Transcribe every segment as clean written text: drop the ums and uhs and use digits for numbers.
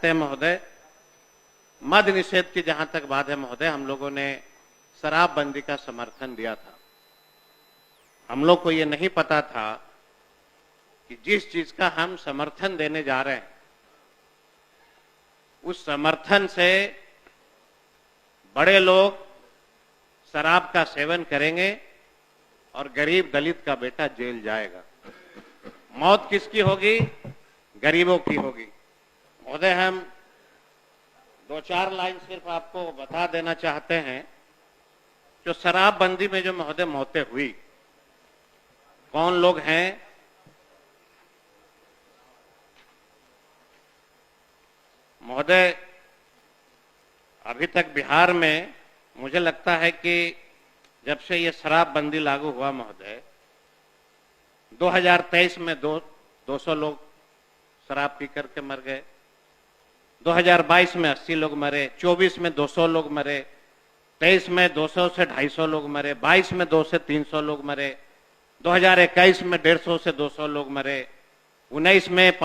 महोदय, मद निषेध की जहां तक बात है महोदय, हम लोगों ने शराबबंदी का समर्थन दिया था। हम लोग को ये नहीं पता था कि जिस चीज का हम समर्थन देने जा रहे हैं उस समर्थन से बड़े लोग शराब का सेवन करेंगे और गरीब दलित का बेटा जेल जाएगा। मौत किसकी होगी? गरीबों की होगी। महोदय, हम दो चार लाइन सिर्फ आपको बता देना चाहते हैं। जो शराबबंदी में जो महोदय मौतें हुई, कौन लोग हैं? महोदय, अभी तक बिहार में मुझे लगता है कि जब से ये शराबबंदी लागू हुआ महोदय, 2023 में 200 लोग शराब पी करके मर गए, 2022 में 80 लोग मरे, 24 में 200 लोग मरे, 23 में 200 से 250 लोग मरे, 22 में 200 से 300 लोग मरे, 2021 में 150 से 200 लोग मरे, 19 में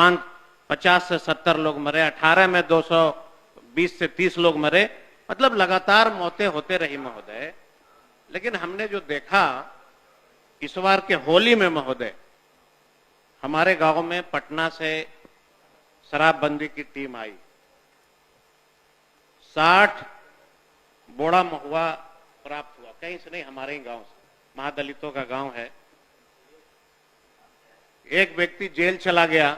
50 से 70 लोग मरे, 18 में 220 से 30 लोग मरे। मतलब लगातार मौतें होते रही महोदय। लेकिन हमने जो देखा इस बार के होली में महोदय, हमारे गांव में पटना से शराबबंदी की टीम आई, 60 बोड़ा महुआ प्राप्त हुआ, कहीं से नहीं, हमारे ही गांव से, महादलितों का गांव है। एक व्यक्ति जेल चला गया।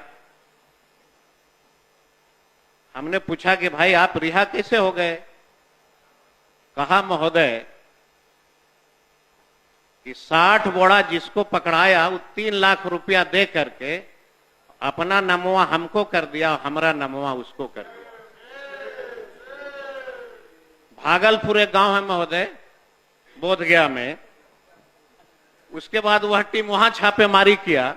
हमने पूछा कि भाई आप रिहा कैसे हो गए? कहा महोदय कि 60 बोड़ा जिसको पकड़ाया वो 3 लाख रुपया दे करके अपना नमवा हमको कर दिया, हमारा नमवा उसको कर दिया। भागलपुर एक गांव है महोदय, बोधगया में। उसके बाद वह टीम वहां छापेमारी किया।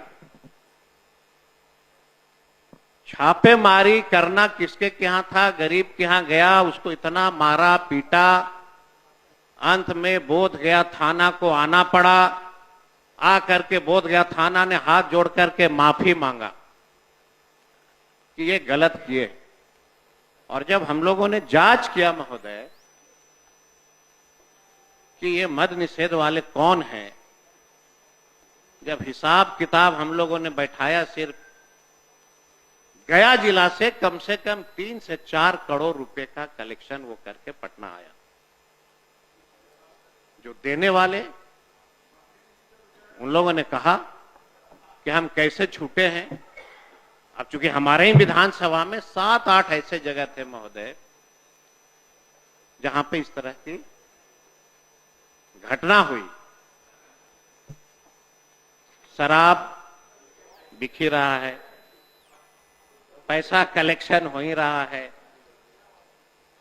छापेमारी करना किसके यहां था? गरीब के यहां गया, उसको इतना मारा पीटा, अंत में बोधगया थाना को आना पड़ा। आ करके बोधगया थाना ने हाथ जोड़ करके माफी मांगा कि ये गलत किए। और जब हम लोगों ने जांच किया महोदय कि ये मद निषेध वाले कौन हैं, जब हिसाब किताब हम लोगों ने बैठाया, सिर्फ गया जिला से कम 3 से 4 करोड़ रुपए का कलेक्शन वो करके पटना आया। जो देने वाले, उन लोगों ने कहा कि हम कैसे छूटे हैं। अब चूंकि हमारे ही विधानसभा में 7-8 ऐसे जगह थे महोदय जहां पे इस तरह की घटना हुई। शराब बिखी रहा है, पैसा कलेक्शन हो ही रहा है,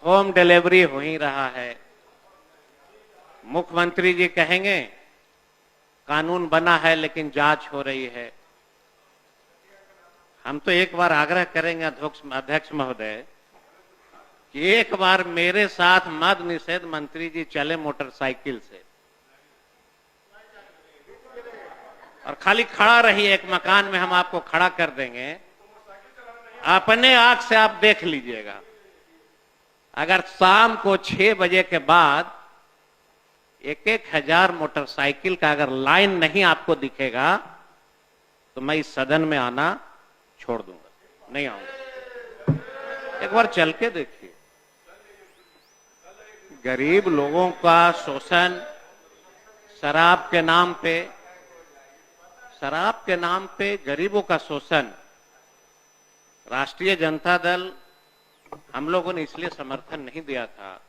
होम डिलीवरी हो ही रहा है। मुख्यमंत्री जी कहेंगे कानून बना है लेकिन जांच हो रही है। हम तो एक बार आग्रह करेंगे अध्यक्ष महोदय कि एक बार मेरे साथ मद निषेध मंत्री जी चले मोटरसाइकिल से और खाली खड़ा रहिए, एक मकान में हम आपको खड़ा कर देंगे, अपने आंख से आप देख लीजिएगा। अगर शाम को 6 बजे के बाद 1-1 हजार मोटरसाइकिल का अगर लाइन नहीं आपको दिखेगा तो मैं इस सदन में आना छोड़ दूंगा, नहीं आऊंगा। एक बार चल के देखिए। गरीब लोगों का शोषण, शराब के नाम पे गरीबों का शोषण। राष्ट्रीय जनता दल, हम लोगों ने इसलिए समर्थन नहीं दिया था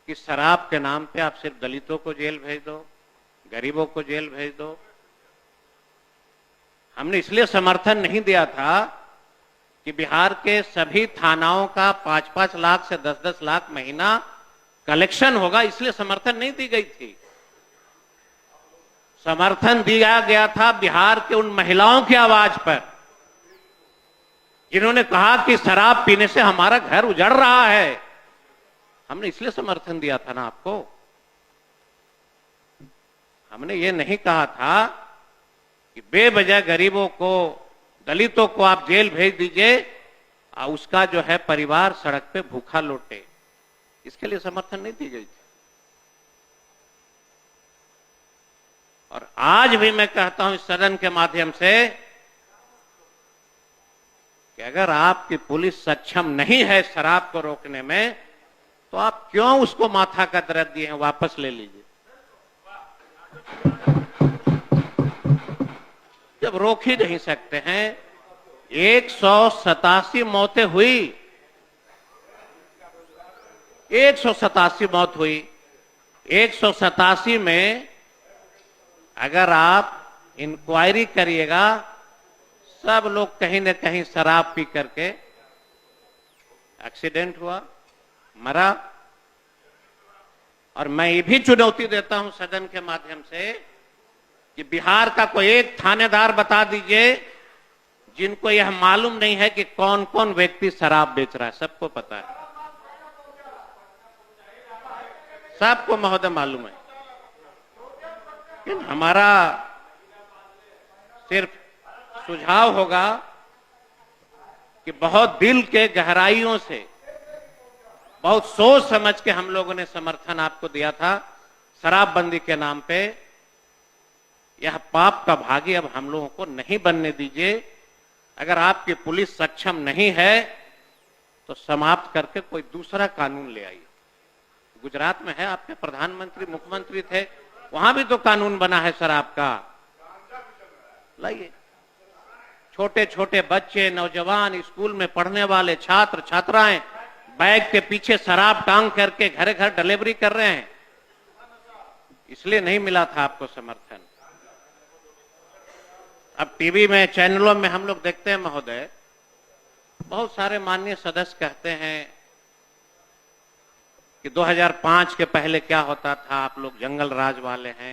कि शराब के नाम पे आप सिर्फ दलितों को जेल भेज दो, गरीबों को जेल भेज दो। हमने इसलिए समर्थन नहीं दिया था कि बिहार के सभी थानाओं का 5-5 लाख से 10-10 लाख महीना कलेक्शन होगा, इसलिए समर्थन नहीं दी गई थी। समर्थन दिया गया था बिहार के उन महिलाओं की आवाज पर जिन्होंने कहा कि शराब पीने से हमारा घर उजड़ रहा है। हमने इसलिए समर्थन दिया था ना आपको। हमने ये नहीं कहा था कि बेवजह गरीबों को, दलितों को आप जेल भेज दीजिए उसका जो है परिवार सड़क पे भूखा लौटे, इसके लिए समर्थन नहीं दी गई थी। और आज भी मैं कहता हूं इस सदन के माध्यम से कि अगर आपकी पुलिस सक्षम नहीं है शराब को रोकने में, तो आप क्यों उसको माथा का दर्द दिए हैं, वापस ले लीजिए। जब रोक ही नहीं सकते हैं, 187 मौतें हुई, 187 मौत हुई। 187 में अगर आप इंक्वायरी करिएगा, सब लोग कहीं न कहीं शराब पी करके एक्सीडेंट हुआ, मरा। और मैं ये भी चुनौती देता हूं सदन के माध्यम से कि बिहार का कोई एक थानेदार बता दीजिए जिनको यह मालूम नहीं है कि कौन कौन व्यक्ति शराब बेच रहा है। सबको पता है, सबको महोदय मालूम है। लेकिन हमारा सिर्फ सुझाव होगा कि बहुत दिल के गहराइयों से, बहुत सोच समझ के हम लोगों ने समर्थन आपको दिया था शराबबंदी के नाम पे। यह पाप का भागी अब हम लोगों को नहीं बनने दीजिए। अगर आपकी पुलिस सक्षम नहीं है तो समाप्त करके कोई दूसरा कानून ले आइए। गुजरात में है, आपके प्रधानमंत्री मुख्यमंत्री थे, वहां भी तो कानून बना है शराब का, लाइए। छोटे छोटे बच्चे, नौजवान, स्कूल में पढ़ने वाले छात्र छात्राएं बैग के पीछे शराब टांग करके घर घर डिलीवरी कर रहे हैं। इसलिए नहीं मिला था आपको समर्थन। अब टीवी में, चैनलों में हम लोग देखते हैं महोदय, बहुत सारे माननीय सदस्य कहते हैं कि 2005 के पहले क्या होता था, आप लोग जंगल राज वाले हैं।